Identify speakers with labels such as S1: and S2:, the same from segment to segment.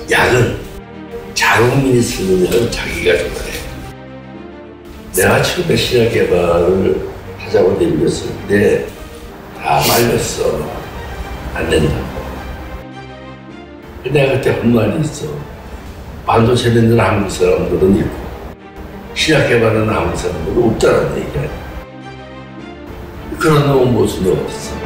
S1: 약은 자국민이 쓰는 약은 자기가 좋아해. 내가 처음에 신약 개발을 하자고 내밀었을 때 다 말렸어. 안 된다고. 내가 그때 한 말이 있어. 반도체 만드는 한국 사람들은 있고 신약 개발하는 한국 사람들은 없다는 얘기야. 그런 놈은 모순이 어딨어.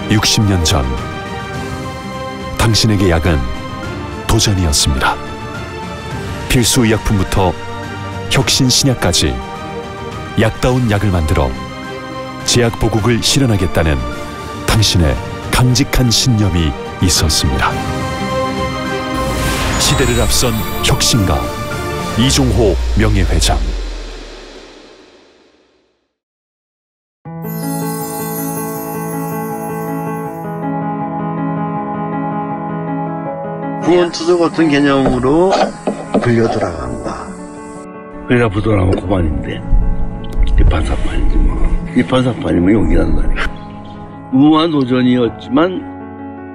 S2: (60년) 전 당신에게 약은 도전이었습니다. 필수 의약품부터 혁신 신약까지 약다운 약을 만들어 제약 보국을 실현하겠다는 당신의 강직한 신념이 있었습니다. 시대를 앞선 혁신가 이종호 명예회장.
S3: 구원투자 같은 개념으로 불려 들어간다. 그래야 부도나면 고만인데 이판사판이지 뭐. 이판사판이면 용기 난다니까. 무모한 도전이었지만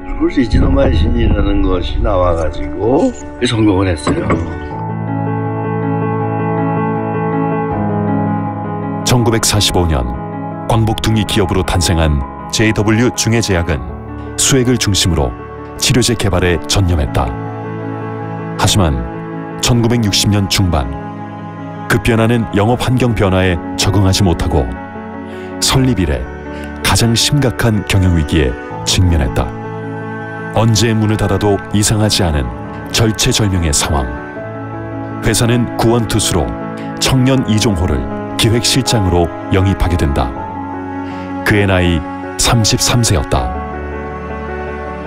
S3: 그것이 지노마이신이라는 것이 나와가지고 성공을 했어요.
S2: 1945년 광복둥이 기업으로 탄생한 JW 중해제약은 수액을 중심으로 치료제 개발에 전념했다. 하지만 1960년 중반 급변하는 영업 환경 변화에 적응하지 못하고 설립 이래 가장 심각한 경영위기에 직면했다. 언제 문을 닫아도 이상하지 않은 절체절명의 상황. 회사는 구원투수로 청년 이종호를 기획실장으로 영입하게 된다. 그의 나이 33세였다.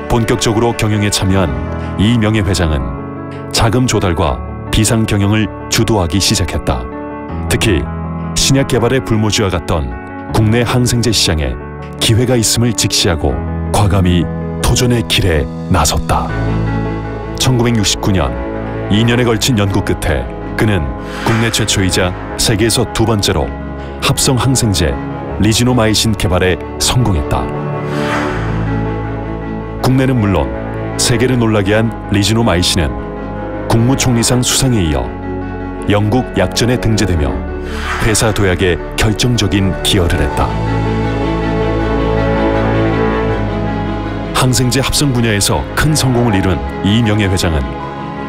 S2: 본격적으로 경영에 참여한 이 명예회장은 자금 조달과 비상 경영을 주도하기 시작했다. 특히 신약 개발의 불모지와 같던 국내 항생제 시장에 기회가 있음을 직시하고 과감히 도전의 길에 나섰다. 1969년 2년에 걸친 연구 끝에 그는 국내 최초이자 세계에서 두 번째로 합성 항생제 리지노마이신 개발에 성공했다. 국내는 물론 세계를 놀라게 한 리지노마이신은 국무총리상 수상에 이어 영국 약전에 등재되며 회사 도약에 결정적인 기여를 했다. 항생제 합성 분야에서 큰 성공을 이룬 이 명예회장은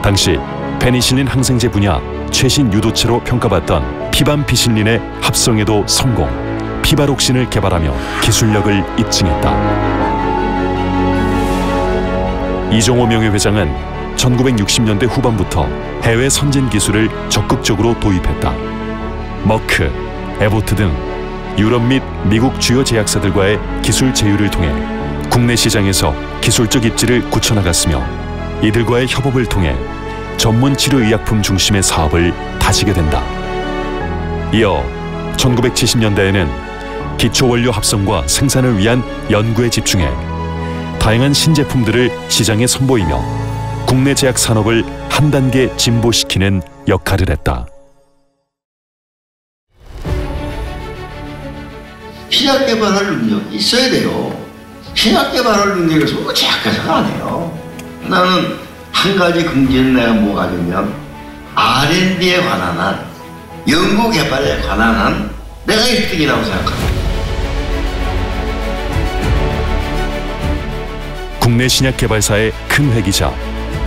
S2: 당시 페니실린 항생제 분야 최신 유도체로 평가받던 피반피실린의 합성에도 성공, 피바록신을 개발하며 기술력을 입증했다. 이종호 명예회장은 1960년대 후반부터 해외 선진 기술을 적극적으로 도입했다. 머크, 에보트 등 유럽 및 미국 주요 제약사들과의 기술 제휴를 통해 국내 시장에서 기술적 입지를 굳혀나갔으며 이들과의 협업을 통해 전문 치료의약품 중심의 사업을 다지게 된다. 이어 1970년대에는 기초원료 합성과 생산을 위한 연구에 집중해 다양한 신제품들을 시장에 선보이며 국내 제약 산업을 한 단계 진보시키는 역할을 했다.
S3: 신약 개발할 능력이 있어야 돼요. 신약 개발할 능력이 없으면 제약회사가 안 해요. 나는 한 가지 긍지는 내가 뭐가 되면 R&D에 관한 한, 연구 개발에 관한 한 내가 1등이라고 생각합니다.
S2: 국내 신약 개발사의 큰 획이자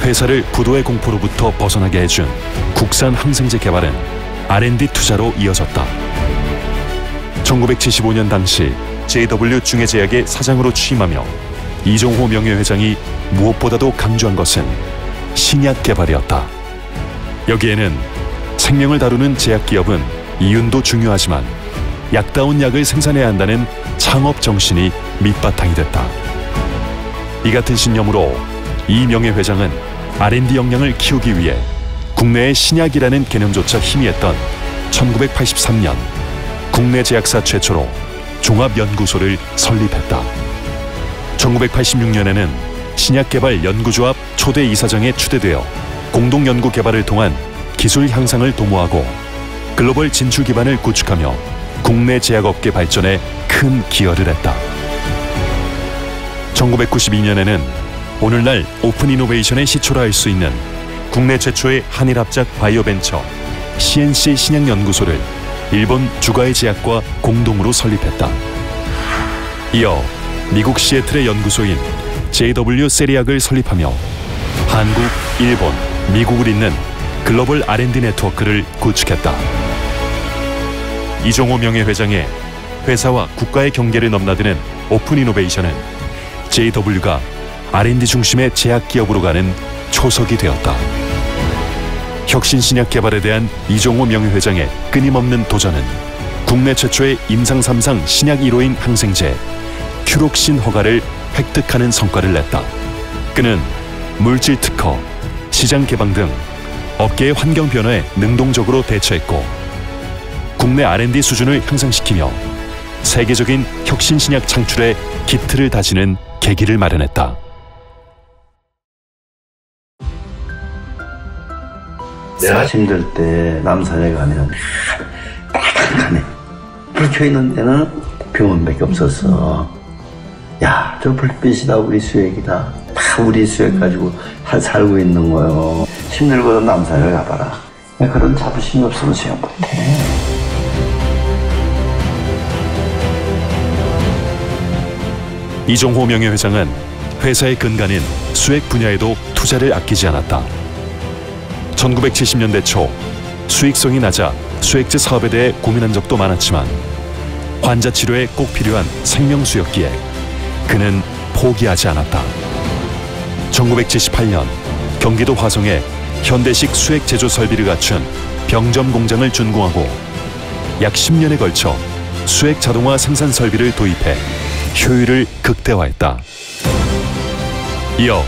S2: 회사를 부도의 공포로부터 벗어나게 해준 국산 항생제 개발은 R&D 투자로 이어졌다. 1975년 당시 JW 중해제약의 사장으로 취임하며 이종호 명예회장이 무엇보다도 강조한 것은 신약 개발이었다. 여기에는 생명을 다루는 제약기업은 이윤도 중요하지만 약다운 약을 생산해야 한다는 창업 정신이 밑바탕이 됐다. 이 같은 신념으로 이 명예회장은 R&D 역량을 키우기 위해 국내의 신약이라는 개념조차 희미했던 1983년 국내 제약사 최초로 종합연구소를 설립했다. 1986년에는 신약개발연구조합 초대 이사장에 추대되어 공동연구 개발을 통한 기술 향상을 도모하고 글로벌 진출 기반을 구축하며 국내 제약업계 발전에 큰 기여를 했다. 1992년에는 오늘날 오픈 이노베이션의 시초라 할 수 있는 국내 최초의 한일 합작 바이오 벤처 CNC 신약연구소를 일본 주가의 제약과 공동으로 설립했다. 이어 미국 시애틀의 연구소인 JW 세리학을 설립하며 한국, 일본, 미국을 잇는 글로벌 R&D 네트워크를 구축했다. 이종호 명예회장의 회사와 국가의 경계를 넘나드는 오픈 이노베이션은 JW가 R&D 중심의 제약 기업으로 가는 초석이 되었다. 혁신신약 개발에 대한 이종호 명예회장의 끊임없는 도전은 국내 최초의 임상 3상 신약 1호인 항생제 큐록신 허가를 획득하는 성과를 냈다. 그는 물질 특허, 시장 개방 등 업계의 환경 변화에 능동적으로 대처했고 국내 R&D 수준을 향상시키며 세계적인 혁신신약 창출에 기틀을 다지는 계기를 마련했다.
S3: 내가 힘들 때 남산에 가면 깜깜해. 불 켜 있는 데는 병원밖에 없었어. 야, 저 불빛이다 우리 수액이다. 다 우리 수액 가지고 살고 있는 거요. 힘들거든 남산에 가봐라. 그런 자부심이 없으면 수영 못해.
S2: 이종호 명예회장은 회사의 근간인 수액 분야에도 투자를 아끼지 않았다. 1970년대 초 수익성이 낮아 수액제 사업에 대해 고민한 적도 많았지만 환자 치료에 꼭 필요한 생명수였기에 그는 포기하지 않았다. 1978년 경기도 화성에 현대식 수액 제조 설비를 갖춘 병점 공장을 준공하고 약 10년에 걸쳐 수액 자동화 생산 설비를 도입해 효율을 극대화했다. 이어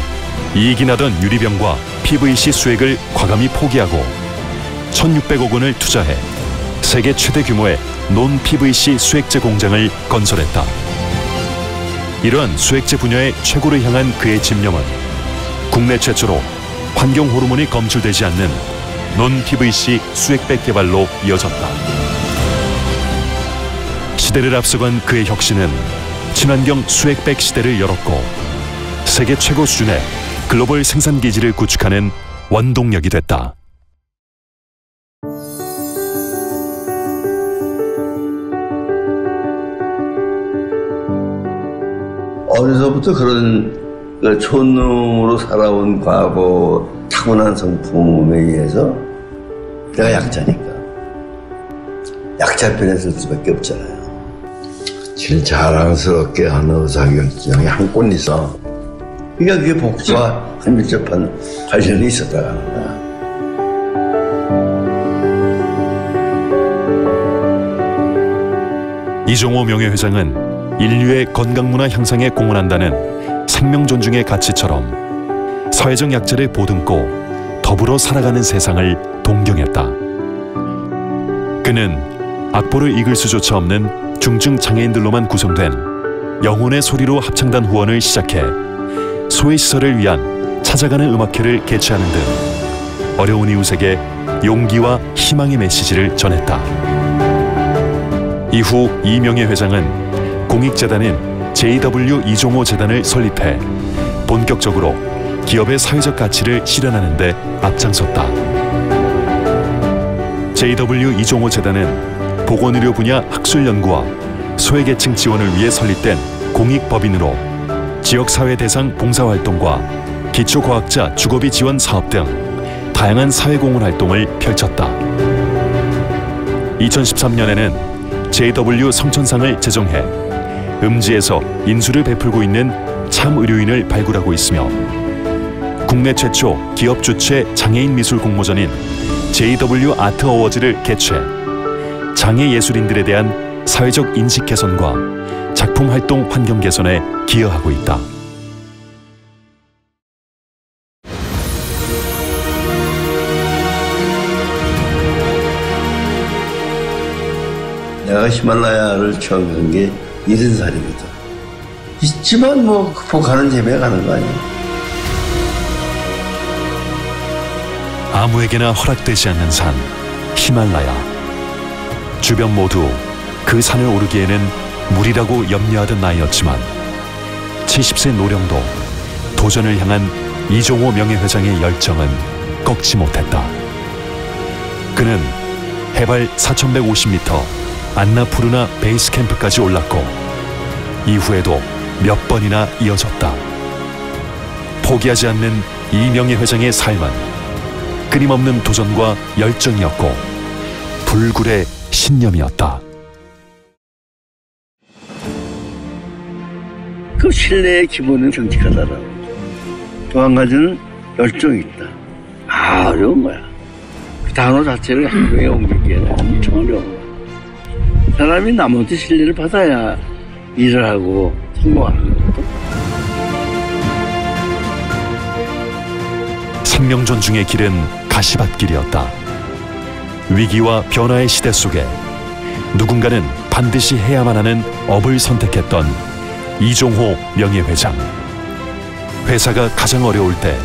S2: 이익이 나던 유리병과 PVC 수액을 과감히 포기하고 1,600억 원을 투자해 세계 최대 규모의 논 PVC 수액제 공장을 건설했다. 이러한 수액제 분야의 최고를 향한 그의 집념은 국내 최초로 환경 호르몬이 검출되지 않는 논 PVC 수액백 개발로 이어졌다. 시대를 앞서간 그의 혁신은 친환경 수액백 시대를 열었고 세계 최고 수준의 글로벌 생산 기지를 구축하는 원동력이 됐다.
S3: 어려서부터 그런 촌놈으로 살아온 과거 타고난 성품에 의해서 내가 약자니까 약자 편에 설 수밖에 없잖아요. 제일 자랑스럽게 하는 의사결정이 한 건 있어. 그러니까 그게 복수와 밀접한 관련이 있었다는 거야.
S2: 이종호 명예회장은 인류의 건강문화 향상에 공헌한다는 생명 존중의 가치처럼 사회적 약자를 보듬고 더불어 살아가는 세상을 동경했다. 그는 악보를 읽을 수조차 없는 중증 장애인들로만 구성된 영혼의 소리로 합창단 후원을 시작해 소외시설을 위한 찾아가는 음악회를 개최하는 등 어려운 이웃에게 용기와 희망의 메시지를 전했다. 이후 이 명예회장은 공익재단인 JW 이종호 재단을 설립해 본격적으로 기업의 사회적 가치를 실현하는 데 앞장섰다. JW 이종호 재단은 보건의료 분야 학술연구와 소외계층 지원을 위해 설립된 공익법인으로 지역사회 대상 봉사활동과 기초과학자 주거비 지원 사업 등 다양한 사회공헌 활동을 펼쳤다. 2013년에는 JW 성천상을 제정해 음지에서 인수를 베풀고 있는 참의료인을 발굴하고 있으며 국내 최초 기업 주최 장애인 미술 공모전인 JW 아트 어워즈를 개최 장애 예술인들에 대한 사회적 인식 개선과 작품 활동 환경 개선에 기여하고 있다.
S3: 내가 히말라야를 처음 간 게 70살이거든. 있지만 뭐 극복하는 재미가 가는 거 아니야.
S2: 아무에게나 허락되지 않는 산, 히말라야. 주변 모두 그 산을 오르기에는 무리라고 염려하던 나이였지만 70세 노령도 도전을 향한 이종호 명예회장의 열정은 꺾지 못했다. 그는 해발 4,150m 안나푸르나 베이스 캠프까지 올랐고 이후에도 몇 번이나 이어졌다. 포기하지 않는 이 명예회장의 삶은 끊임없는 도전과 열정이었고 불굴의 신념이었다.
S3: 그 신뢰의 기본은 정직하다라고. 또 한 가지는 열정이 있다. 어려운 거야. 그 단어 자체를 행동에 옮기기에는 엄청 어려운 거야. 사람이 남한테 신뢰를 받아야 일을 하고 성공하는 거거든.
S2: 생명 존중의 길은 가시밭길이었다. 위기와 변화의 시대 속에 누군가는 반드시 해야만 하는 업을 선택했던 이종호 명예회장. 회사가 가장 어려울 때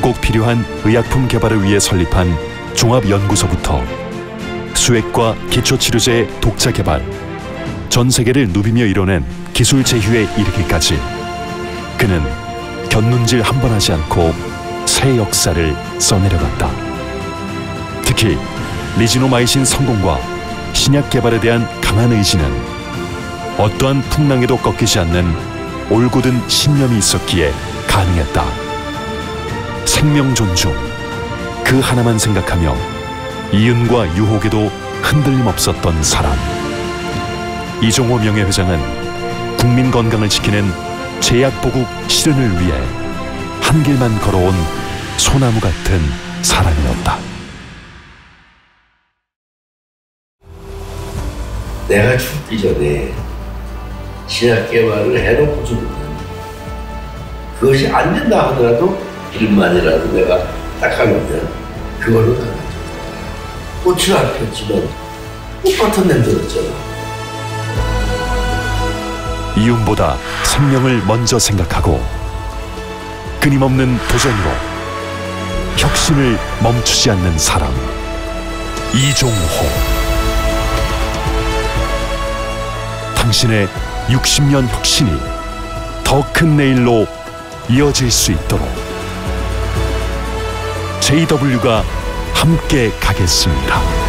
S2: 꼭 필요한 의약품 개발을 위해 설립한 종합연구소부터 수액과 기초치료제의 독자 개발, 전 세계를 누비며 이뤄낸 기술 제휴에 이르기까지 그는 곁눈질 한 번 하지 않고 새 역사를 써내려갔다. 특히 리지노마이신 성공과 신약 개발에 대한 강한 의지는 어떠한 풍랑에도 꺾이지 않는 올곧은 신념이 있었기에 가능했다. 생명 존중, 그 하나만 생각하며 이윤과 유혹에도 흔들림 없었던 사람. 이종호 명예회장은 국민 건강을 지키는 제약보국 실현을 위해 한 길만 걸어온 소나무 같은 사람이었다.
S1: 내가 죽기 전에 신약 개발을 해놓고 죽으면 그것이 안 된다 하더라도 일만이라도 내가 딱 하면 그걸로 다 꽃을 안 폈지만 꽃밭은 만들었잖아.
S2: 이윤보다 생명을 먼저 생각하고 끊임없는 도전으로 혁신을 멈추지 않는 사람, 이종호. 당신의 60년 혁신이 더 큰 내일로 이어질 수 있도록 JW가 함께 가겠습니다.